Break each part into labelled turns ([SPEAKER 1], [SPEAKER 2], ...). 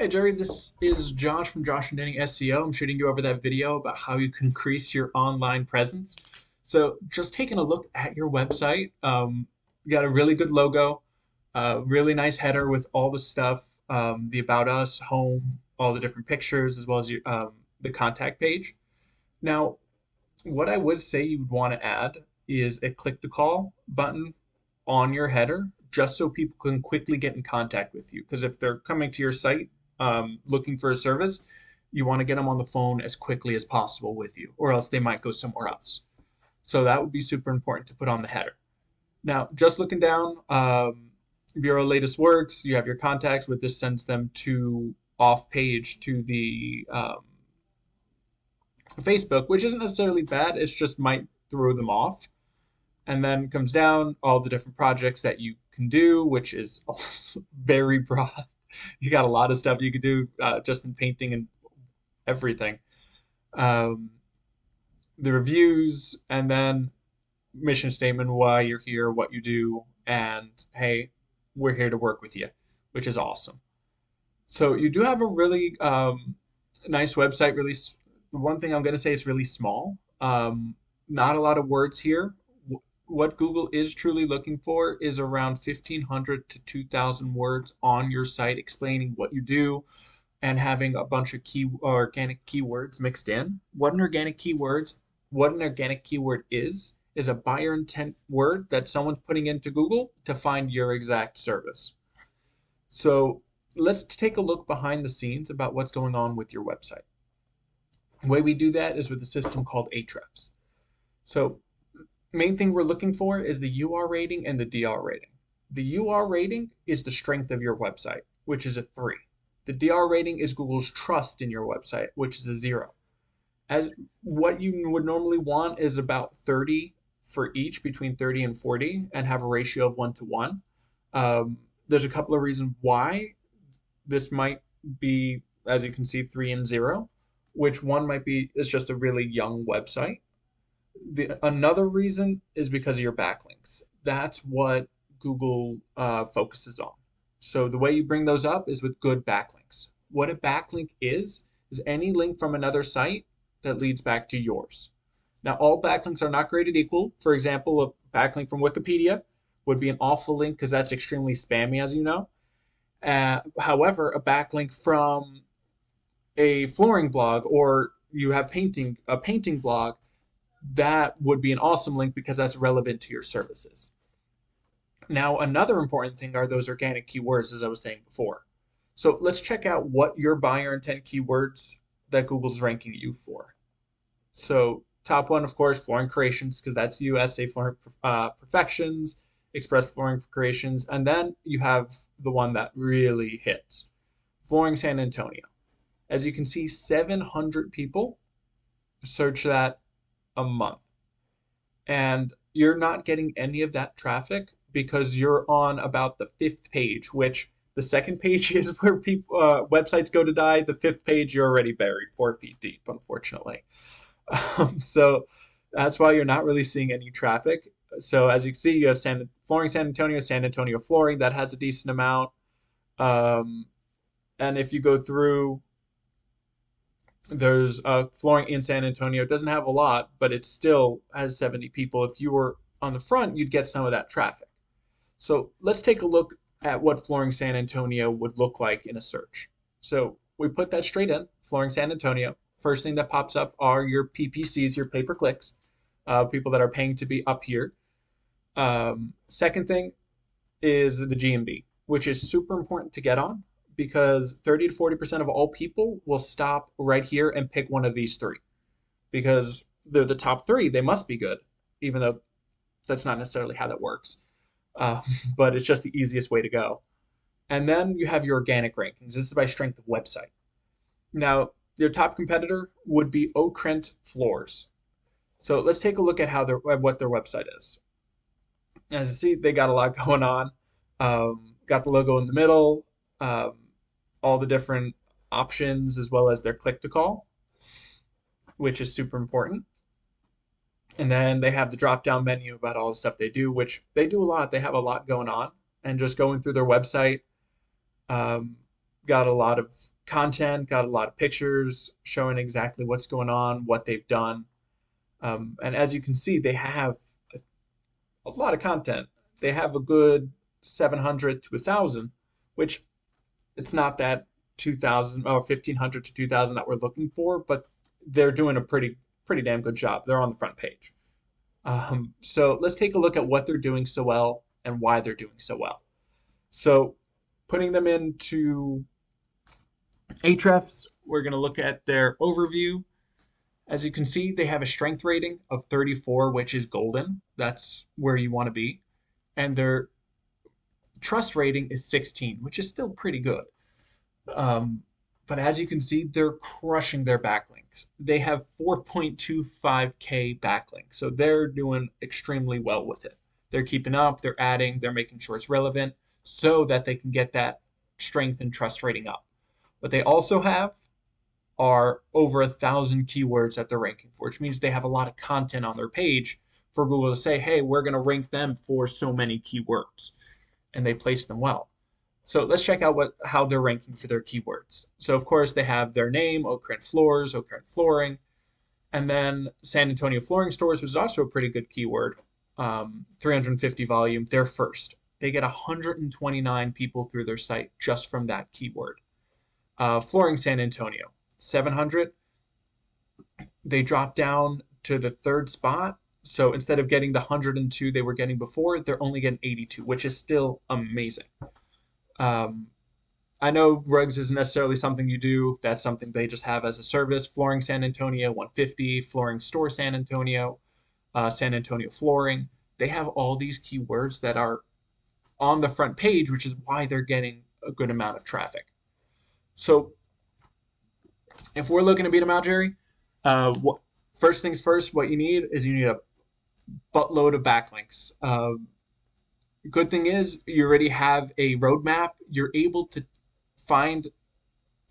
[SPEAKER 1] Hey Jerry, this is Josh from Josh and Danny SEO. I'm shooting you over that video about how you can increase your online presence. So, just taking a look at your website, you got a really good logo, really nice header with all the stuff, the About Us, home, all the different pictures, as well as the contact page. Now, what I would say you would want to add is a click to call button on your header just so people can quickly get in contact with you. Because if they're coming to your site looking for a service, you want to get them on the phone as quickly as possible with you, or else they might go somewhere else. So that would be super important to put on the header. Now, just looking down, your latest works, you have your contacts, with this sends them to off page to the Facebook, which isn't necessarily bad. It's just might throw them off. And then comes down all the different projects that you can do, which is very broad. You got a lot of stuff you could do just in painting and everything. Um, the reviews, and then mission statement, why you're here, what you do, and hey, we're here to work with you, which is awesome. So you do have a really nice website. Really, the one thing I'm going to say is really small. Not a lot of words here. What Google is truly looking for is around 1,500 to 2,000 words on your site explaining what you do and having a bunch of organic keywords mixed in. What an organic keyword is a buyer intent word that someone's putting into Google to find your exact service. So let's take a look behind the scenes about what's going on with your website. The way we do that is with a system called Ahrefs. So main thing we're looking for is the UR rating and the DR rating. The UR rating is the strength of your website, which is a 3. The DR rating is Google's trust in your website, which is a 0. As what you would normally want is about 30 for each, between 30 and 40, and have a ratio of 1 to 1. There's a couple of reasons why this might be, as you can see, 3 and 0, which one might be it's just a really young website. Another reason is because of your backlinks. That's what Google focuses on. So the way you bring those up is with good backlinks. What a backlink is any link from another site that leads back to yours. Now, all backlinks are not created equal. For example, a backlink from Wikipedia would be an awful link because that's extremely spammy, as you know. However, a backlink from a flooring blog, or you have a painting blog, that would be an awesome link because that's relevant to your services. Now, another important thing are those organic keywords, as I was saying before. So let's check out what your buyer intent keywords that Google's ranking you for. So top one, of course, flooring creations, because that's you, SA flooring perfections, express flooring creations, and then you have the one that really hits, flooring San Antonio. As you can see, 700 people search that a month, and you're not getting any of that traffic because you're on about the 5th page, which the 2nd page is where people websites go to die. The 5th page, you're already buried 4 feet deep, unfortunately. So that's why you're not really seeing any traffic. So as you can see, you have flooring San Antonio flooring, that has a decent amount. And if you go through, there's flooring in San Antonio. It doesn't have a lot, but it still has 70 people. If you were on the front, you'd get some of that traffic. So let's take a look at what flooring San Antonio would look like in a search. So we put that straight in, flooring San Antonio. First thing that pops up are your PPCs, your pay-per-clicks, people that are paying to be up here. Second thing is the GMB, which is super important to get on, because 30 to 40% of all people will stop right here and pick one of these 3 because they're the top 3. They must be good, even though that's not necessarily how that works. But it's just the easiest way to go. And then you have your organic rankings. This is by strength of website. Now, your top competitor would be Okrent Floors. So let's take a look at what their website is. As you see, they got a lot going on. Got the logo in the middle. All the different options, as well as their click to call, which is super important. And then they have the drop down menu about all the stuff they do, which they do a lot. They have a lot going on. And just going through their website, got a lot of content, got a lot of pictures showing exactly what's going on, what they've done. And as you can see, they have a lot of content. They have a good 700 to 1,000, which it's not that 2,000 or 1,500 to 2,000 that we're looking for, but they're doing a pretty damn good job. They're on the front page. So let's take a look at what they're doing so well and why they're doing so well. So putting them into Ahrefs, we're going to look at their overview. As you can see, they have a strength rating of 34, which is golden. That's where you want to be. And their trust rating is 16, which is still pretty good. But as you can see, they're crushing their backlinks. They have 4.25K backlinks, so they're doing extremely well with it. They're keeping up, they're adding, they're making sure it's relevant so that they can get that strength and trust rating up. What they also have are over 1,000 keywords that they're ranking for, which means they have a lot of content on their page for Google to say, hey, we're going to rank them for so many keywords, and they place them well. So let's check out how they're ranking for their keywords. So of course they have their name, Okrent Floors, Okrent Flooring, and then San Antonio Flooring Stores, which is also a pretty good keyword. 350 volume, they're first. They get 129 people through their site just from that keyword. Flooring San Antonio, 700. They drop down to the third spot. So instead of getting the 102 they were getting before, they're only getting 82, which is still amazing. I know rugs isn't necessarily something you do. That's something they just have as a service. Flooring San Antonio, 150. Flooring Store San Antonio, San Antonio Flooring. They have all these keywords that are on the front page, which is why they're getting a good amount of traffic. So if we're looking to beat them out, Jerry, first things first, what you need a buttload of backlinks. Good thing is you already have a roadmap. You're able to find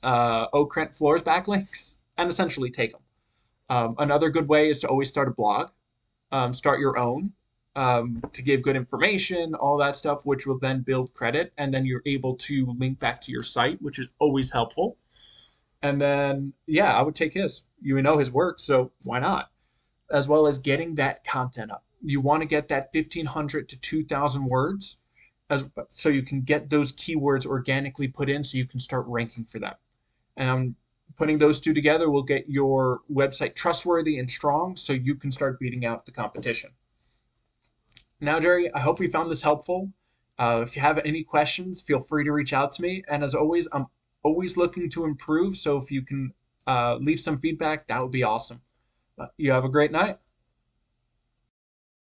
[SPEAKER 1] Okrent Floors backlinks and essentially take them. Another good way is to always start a blog, start your own to give good information, all that stuff, which will then build credit, and then you're able to link back to your site, which is always helpful. And then, yeah, I would take his. You know his work, so why not? As well as getting that content up. You want to get that 1,500 to 2,000 words so you can get those keywords organically put in so you can start ranking for them. And putting those two together will get your website trustworthy and strong so you can start beating out the competition. Now, Jerry, I hope you found this helpful. If you have any questions, feel free to reach out to me. And as always, I'm always looking to improve. So if you can leave some feedback, that would be awesome. You have a great night.